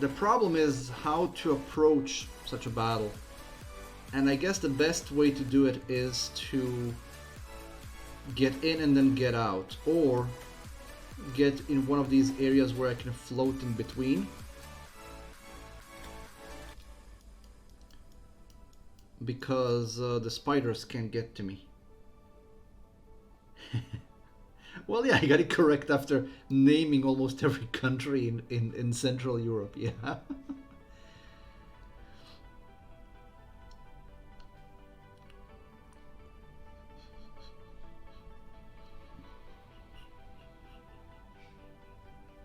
The problem is how to approach such a battle. And I guess the best way to do it is to get in and then get out, or get in one of these areas where I can float in between. Because the spiders can't get to me. Well, yeah, I got it correct after naming almost every country in Central Europe, yeah.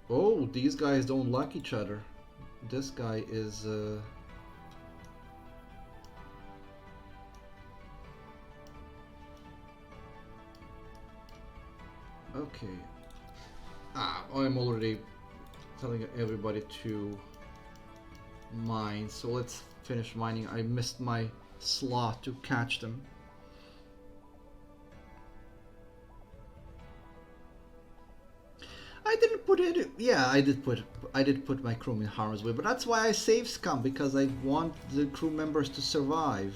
Oh, these guys don't like each other. This guy is... Okay. I'm already telling everybody to mine, so let's finish mining. I missed my slot to catch them. I didn't put it. Yeah, I did put my crew in harm's way, but that's why I save scum, because I want the crew members to survive.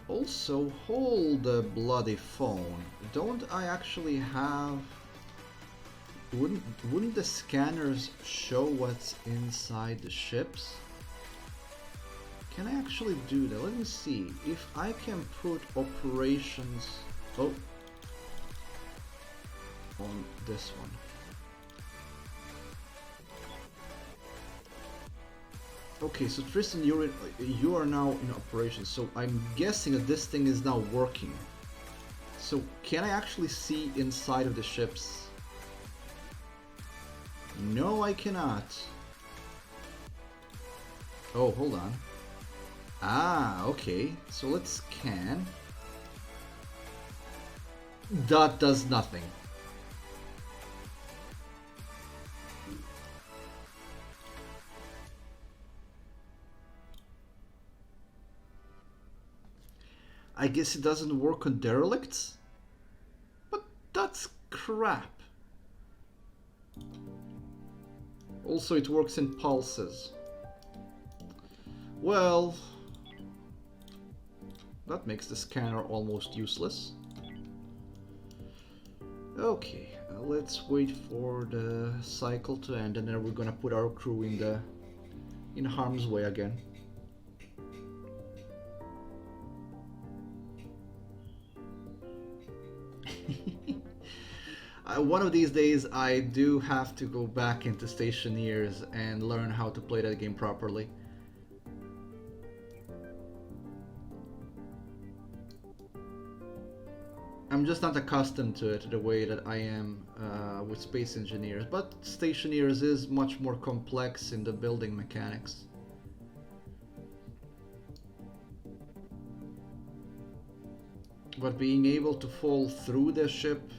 Also, hold the bloody phone. Don't I actually have... Wouldn't the scanners show what's inside the ships? Can I actually do that? Let me see. If I can put operations... Oh. On this one. Okay, so Tristan, you are now in operation, so I'm guessing that this thing is now working. So can I actually see inside of the ships? No, I cannot. Oh, hold on. Ah, okay. So let's scan. That does nothing. I guess it doesn't work on derelicts? But that's crap. Also, it works in pulses. Well, that makes the scanner almost useless. Okay, let's wait for the cycle to end, and then we're gonna put our crew in harm's way again. One of these days I do have to go back into Stationeers and learn how to play that game properly. I'm just not accustomed to it the way that I am with Space Engineers, but Stationeers is much more complex in the building mechanics. But being able to fall through the ship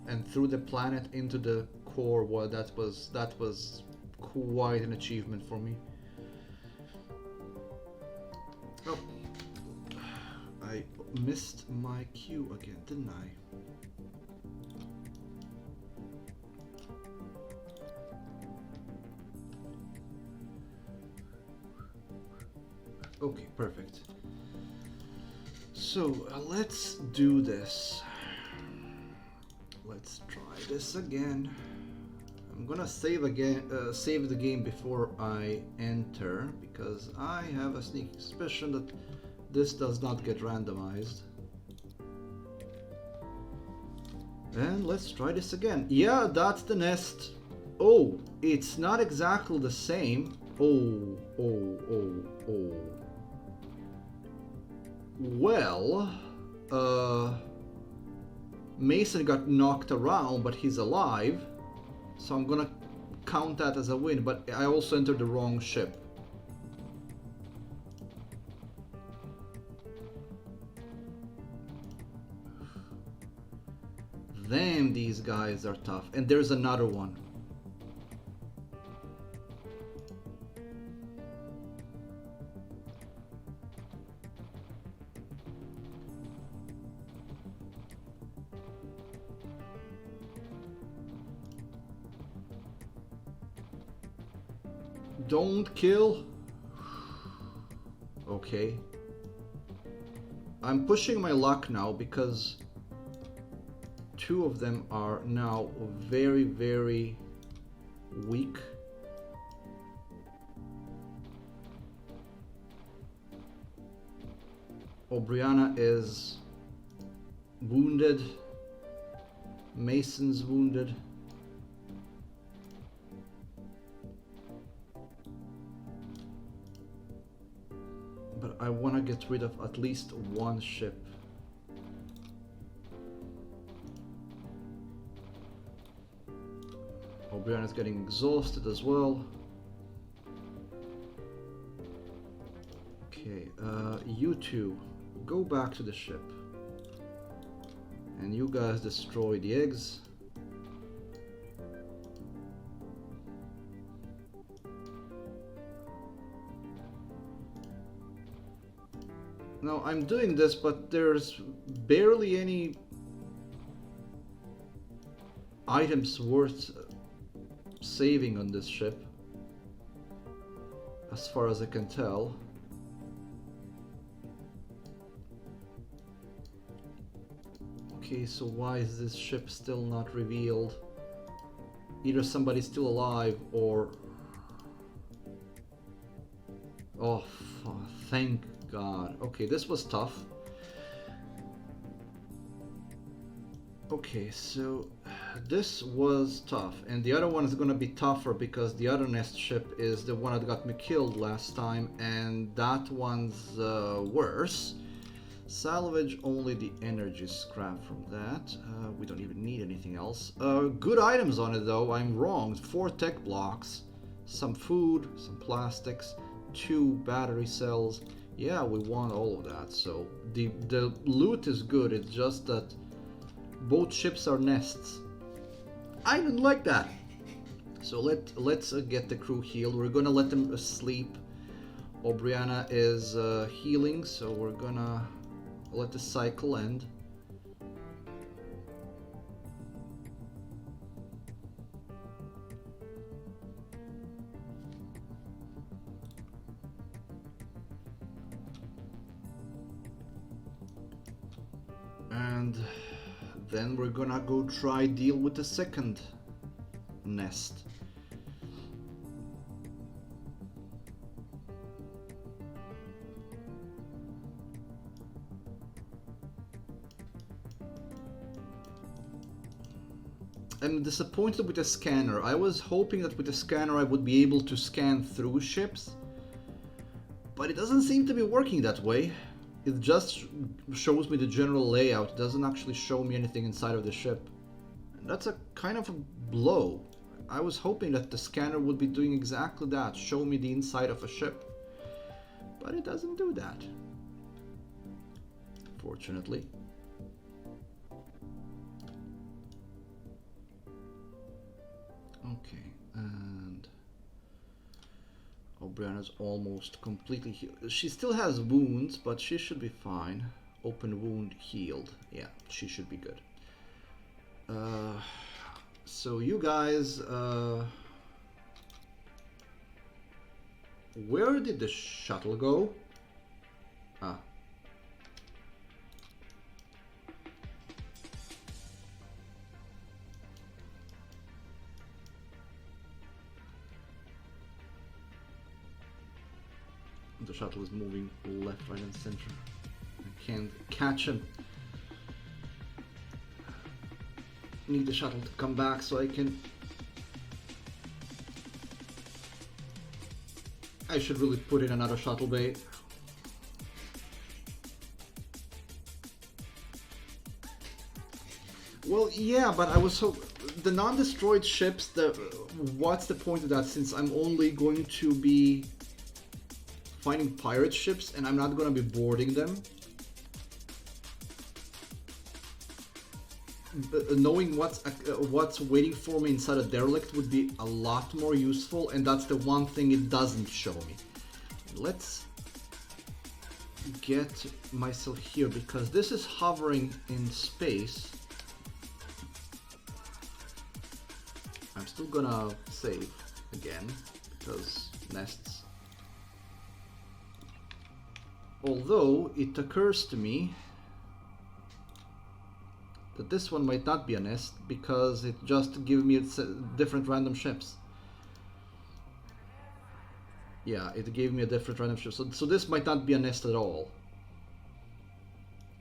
and through the planet into the core, well, that was quite an achievement for me. Oh, I missed my cue again, didn't I? Okay, perfect. So let's do this. Let's try this again. I'm gonna save the game before I enter, because I have a sneaky suspicion that this does not get randomized. And let's try this again. Yeah, that's the nest. Oh, it's not exactly the same. Oh. Well, Mason got knocked around, but he's alive, so I'm gonna count that as a win, but I also entered the wrong ship. Damn, these guys are tough. And there's another one. Don't kill. Okay. I'm pushing my luck now because two of them are now very, very weak. Brianna is wounded. Mason's wounded. But I want to get rid of at least one ship. Brianna's getting exhausted as well. Okay, you two, go back to the ship. And you guys destroy the eggs. Now I'm doing this, but there's barely any items worth saving on this ship, as far as I can tell. Okay, so why is this ship still not revealed? Either somebody's still alive or... Oh, thank God. Okay, this was tough. Okay, so this was tough, and the other one is gonna be tougher because the other nest ship is the one that got me killed last time, and that one's worse. Salvage only the energy scrap from that. We don't even need anything else. Good items on it though, I'm wrong. 4 tech blocks, some food, some plastics, 2 battery cells. Yeah, we want all of that, so the loot is good, it's just that both ships are nests. I didn't like that. So let's get the crew healed. We're gonna let them sleep. Brianna is healing, so we're gonna let the cycle end. And then we're gonna go try deal with the second nest. I'm disappointed with the scanner. I was hoping that with the scanner I would be able to scan through ships, but it doesn't seem to be working that way. It just shows me the general layout. It doesn't actually show me anything inside of the ship. And that's a kind of a blow. I was hoping that the scanner would be doing exactly that, show me the inside of a ship. But it doesn't do that, fortunately. Okay, and Brianna's almost completely healed. She still has wounds, but she should be fine. Open wound healed. Yeah, she should be good. So you guys, where did the shuttle go? Ah. The shuttle is moving left, right, and center. I can't catch him. Need the shuttle to come back so I can... I should really put in another shuttle bay. Well, yeah, but I was so... The non-destroyed ships, what's the point of that, since I'm only going to be finding pirate ships and I'm not going to be boarding them? Knowing what's waiting for me inside a derelict would be a lot more useful, and that's the one thing it doesn't show me. Let's get myself here, because this is hovering in space. I'm still gonna save again, because nests. Although it occurs to me that this one might not be a nest because it just gives me different random ships. Yeah, it gave me a different random ship. So this might not be a nest at all.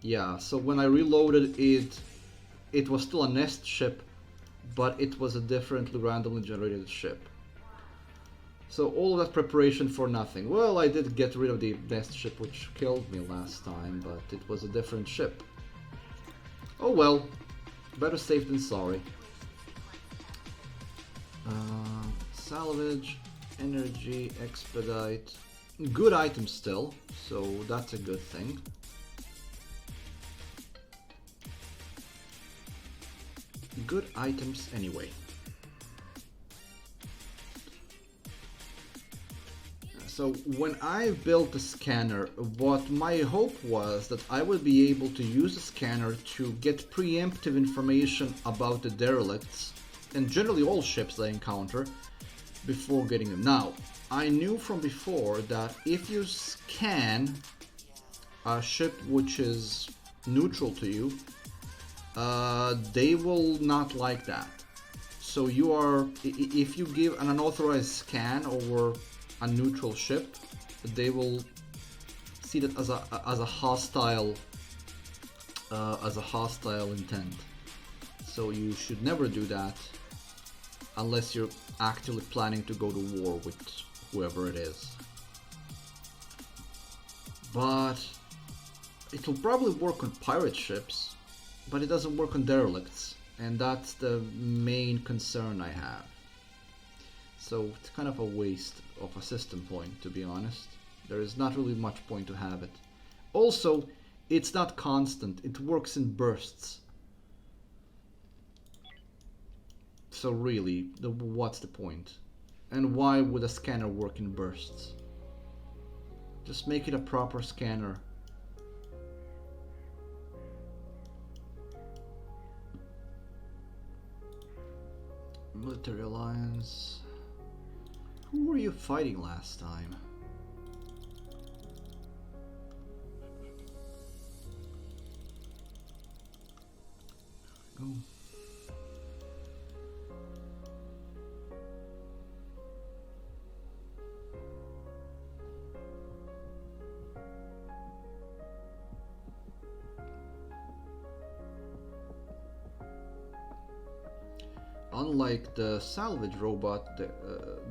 Yeah, so when I reloaded it, it was still a nest ship, but it was a differently randomly generated ship. So all of that preparation for nothing. Well, I did get rid of the nest ship which killed me last time, but it was a different ship. Oh well, better safe than sorry. Salvage, energy, expedite. Good items still, so that's a good thing. Good items anyway. So when I built the scanner, what my hope was that I would be able to use the scanner to get preemptive information about the derelicts and generally all ships I encounter before getting them. Now, I knew from before that if you scan a ship which is neutral to you, they will not like that. So you are, if you give an unauthorized scan over a neutral ship, they will see that as a hostile intent. So you should never do that unless you're actively planning to go to war with whoever it is. But it will probably work on pirate ships, but it doesn't work on derelicts, and that's the main concern I have. So it's kind of a waste of a system point, to be honest. There is not really much point to have it. Also, it's not constant, it works in bursts. So really, what's the point? And why would a scanner work in bursts? Just make it a proper scanner. Military alliance. Who were you fighting last time? Go. Unlike the salvage robot,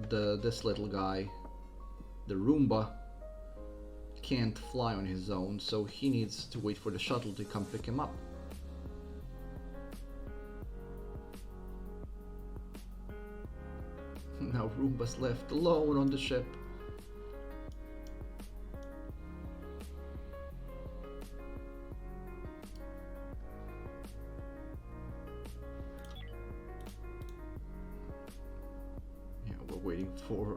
this little guy, the Roomba, can't fly on his own, so he needs to wait for the shuttle to come pick him up. Now Roomba's left alone on the ship. Waiting for...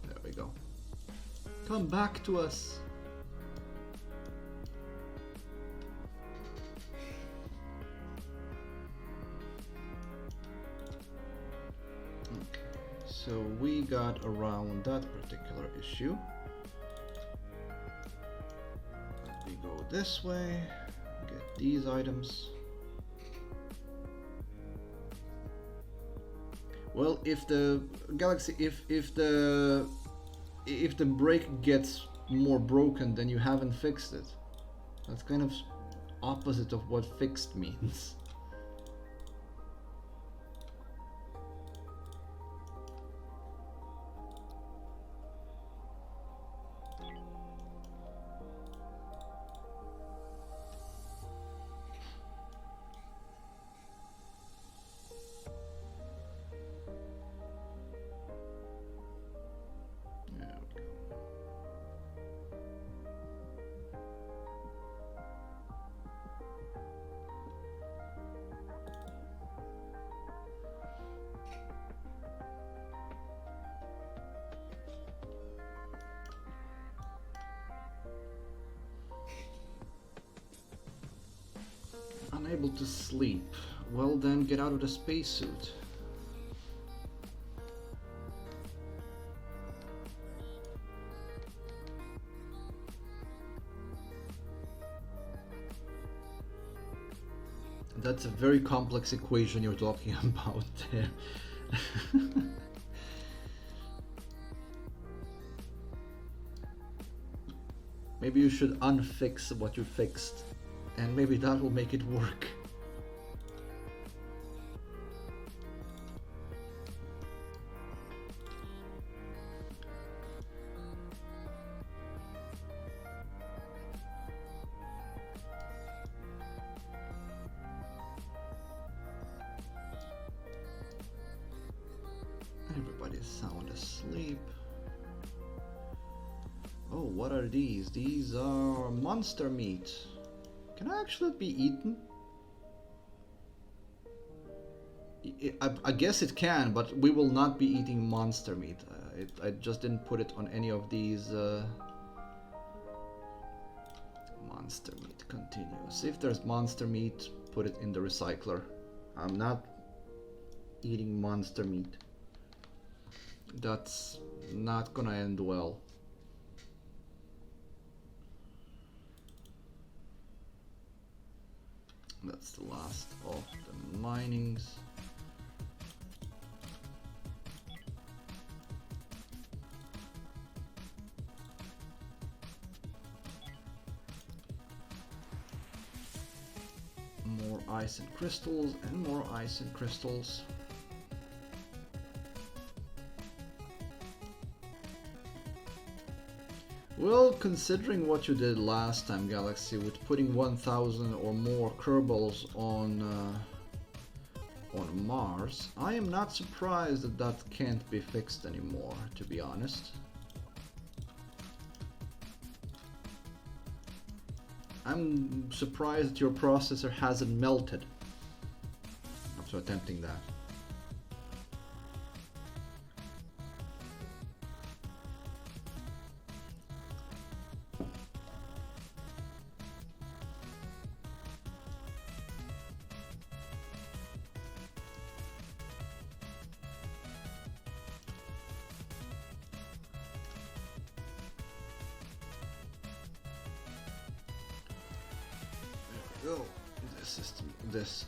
There we go. Come back to us. Okay. So we got around that particular issue. Let me go this way, get these items. Well, if the Galaxy, if the brake gets more broken, then you haven't fixed it. That's kind of opposite of what fixed means. Unable to sleep. Well then, get out of the spacesuit. That's a very complex equation you're talking about there. Maybe you should unfix what you fixed, and maybe that will make it work. Everybody's sound asleep. Oh, what are these? These are monster meat. Can I actually be eaten? I guess it can, but we will not be eating monster meat. I just didn't put it on any of these. Monster meat, continue. See if there's monster meat, put it in the recycler. I'm not eating monster meat. That's not gonna end well. That's the last of the minings. More ice and crystals, and more ice and crystals. Well, considering what you did last time, Galaxy, with putting 1,000 or more Kerbals on Mars, I am not surprised that that can't be fixed anymore, to be honest. I'm surprised that your processor hasn't melted after attempting that. Oh, this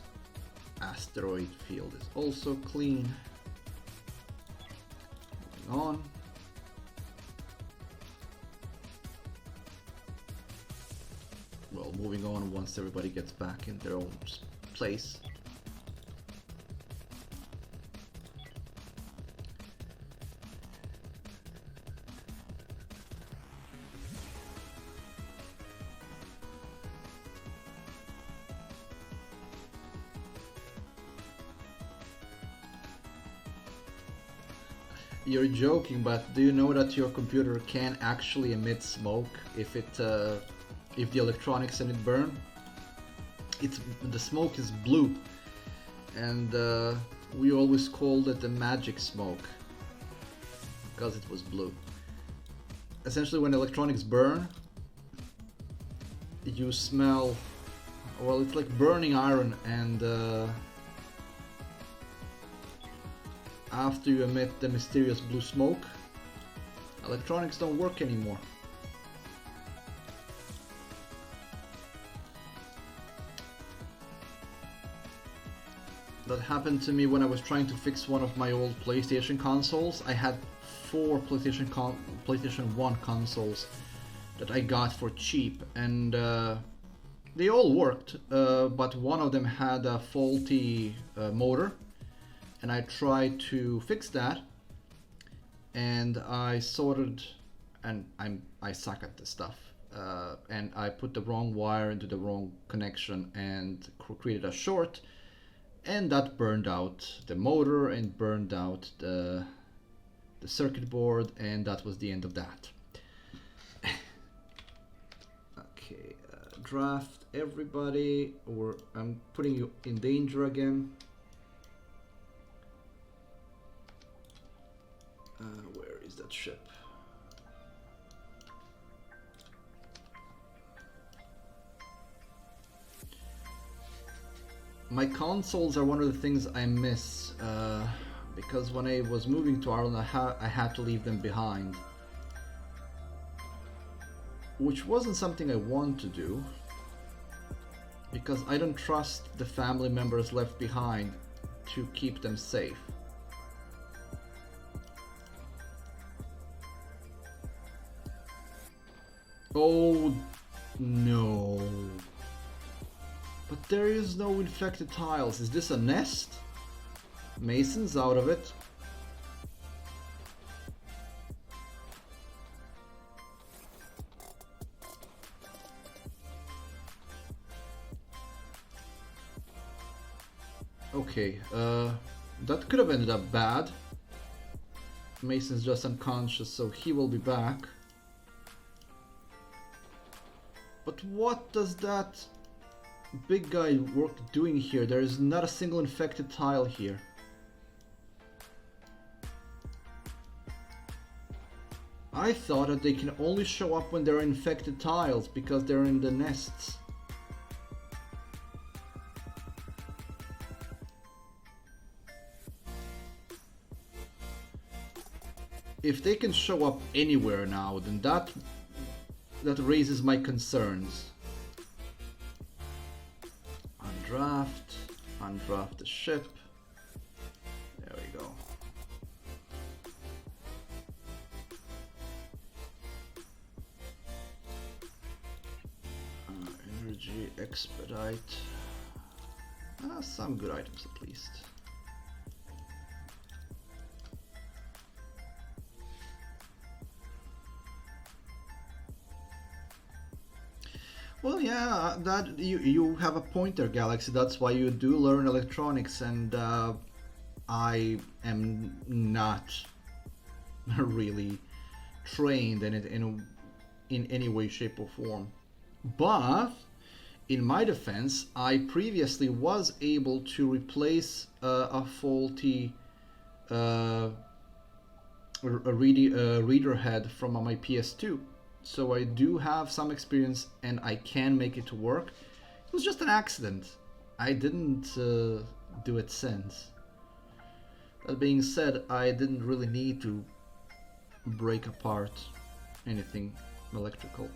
asteroid field is also clean. Moving on. Well, moving on once everybody gets back in their own place. You're joking, but do you know that your computer can actually emit smoke if the electronics in it burn? The smoke is blue, and we always called it the magic smoke because it was blue. Essentially, when electronics burn, you smell, well, it's like burning iron, and after you emit the mysterious blue smoke, electronics don't work anymore. That happened to me when I was trying to fix one of my old PlayStation consoles. I had 4 PlayStation 1 consoles that I got for cheap, and they all worked, but one of them had a faulty motor. And I tried to fix that, and I sorted, and I suck at this stuff, and I put the wrong wire into the wrong connection and created a short, and that burned out the motor and burned out the circuit board, and that was the end of that. Okay, draft everybody, or I'm putting you in danger again. Where is that ship? My consoles are one of the things I miss, because when I was moving to Ireland, I had to leave them behind, which wasn't something I wanted to do. because I don't trust the family members left behind to keep them safe. Oh no. But there is no infected tiles. Is this a nest? Mason's out of it. Okay, that could have ended up bad. Mason's just unconscious, so he will be back. But what does that big guy work doing here? There is not a single infected tile here. I thought that they can only show up when there are infected tiles because they're in the nests. If they can show up anywhere now, then that raises my concerns. Undraft the ship. There we go. Energy expedite. Some good items at least. Well, yeah, that you have a point there, Galaxy. That's why you do learn electronics, and I am not really trained in it in any way, shape, or form. But in my defense, I previously was able to replace a faulty reader head from my PS2. So I do have some experience and I can make it to work. It was just an accident. I didn't do it since. That being said, I didn't really need to break apart anything electrical.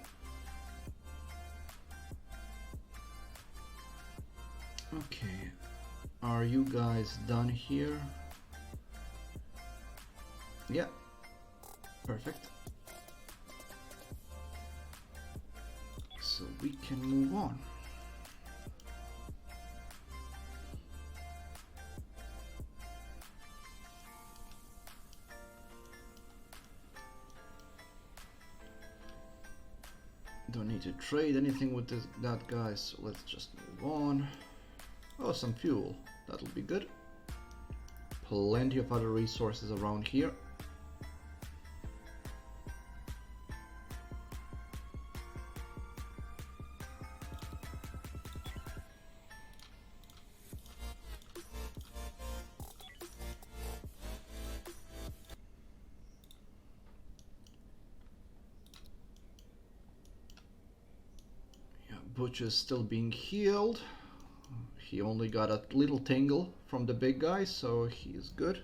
Okay, are you guys done here? Yeah, perfect. So we can move on. Don't need to trade anything with that guy, so let's just move on. Oh, some fuel. That'll be good. Plenty of other resources around here. Butch is still being healed. He only got a little tingle from the big guy, so he's good.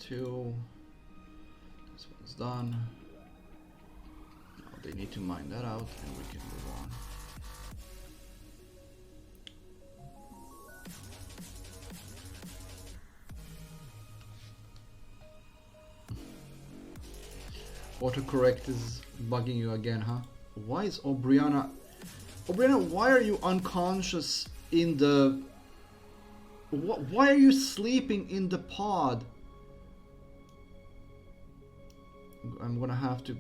This one's done. Now they need to mine that out and we can move on. Autocorrect is bugging you again, huh? Why is Obriana... Obriana, why are you unconscious in the... Why are you sleeping in the pod? I'm gonna have to...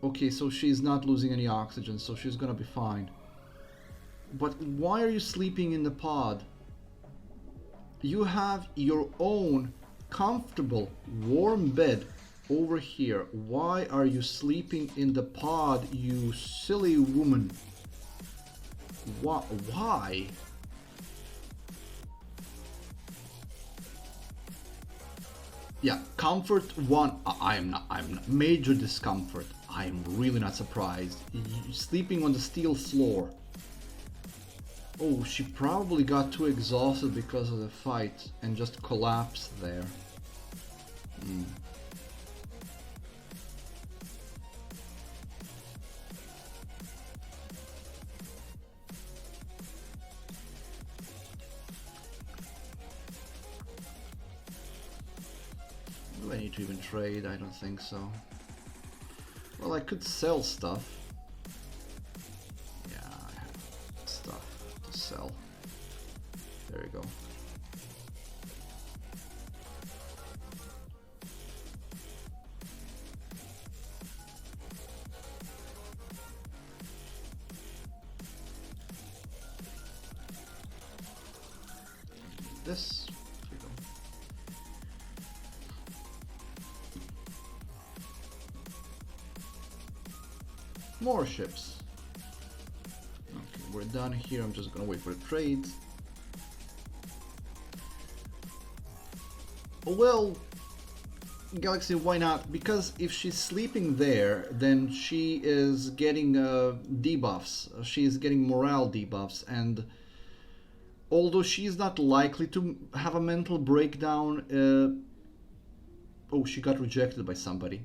Okay, so she's not losing any oxygen, so she's gonna be fine. But why are you sleeping in the pod? You have your own comfortable, warm bed over here. Why are you sleeping in the pod, you silly woman? Why? Yeah, comfort one. I'm not major discomfort. I'm really not surprised. Sleeping on the steel floor. Oh, she probably got too exhausted because of the fight and just collapsed there. Hmm. Do I need to even trade? I don't think so. Well, I could sell stuff. Yeah, I have stuff to sell. There you go. This. There you go. More ships. Okay, we're done here. I'm just gonna wait for the trades. Well, Galaxy, why not? Because if she's sleeping there, then she is getting debuffs. She is getting morale debuffs, and although she's not likely to have a mental breakdown, oh, she got rejected by somebody.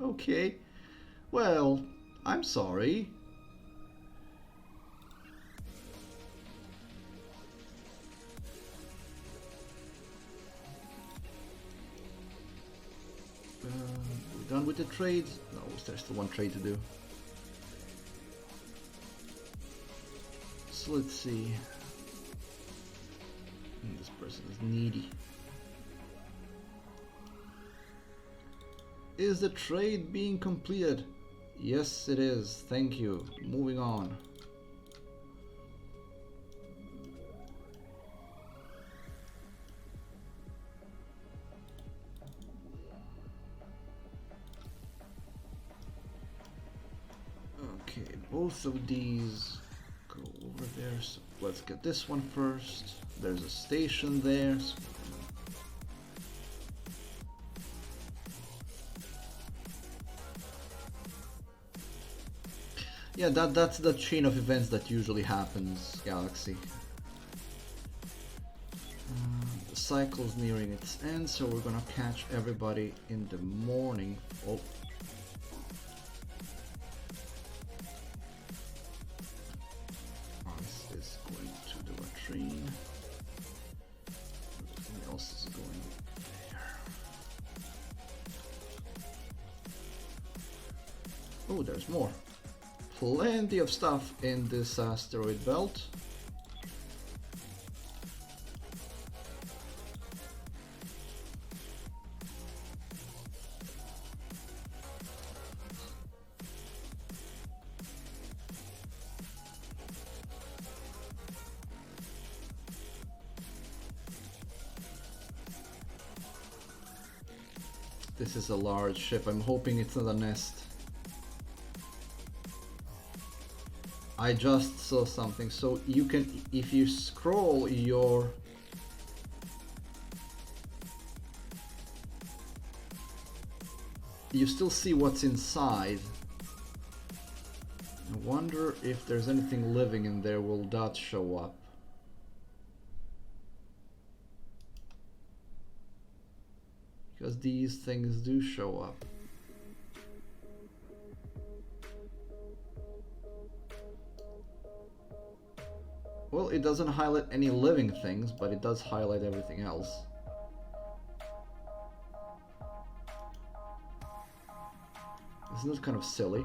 Okay, well, I'm sorry. We're done with the trade. No, there's still one trade to do. So let's see. This person is needy. Is the trade being completed? Yes, it is. Thank you. Moving on. Okay, both of these go over there. So let's get this one first. There's a station there. So yeah, that's the chain of events that usually happens, Galaxy. The cycle's nearing its end, so we're gonna catch everybody in the morning. Oh. This is going to the latrine. Everything else is going there. Oh, there's more. Plenty of stuff in this asteroid belt. This is a large ship. I'm hoping it's not a nest. I just saw something. So you can, if you scroll your you still see what's inside. I wonder if there's anything living in there. Will that show up? Because these things do show up. Well, it doesn't highlight any living things, but it does highlight everything else. Isn't this kind of silly?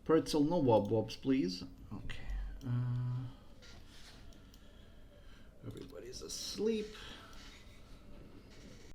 Pretzel, no wob-wobs, please. Okay. Everybody's asleep.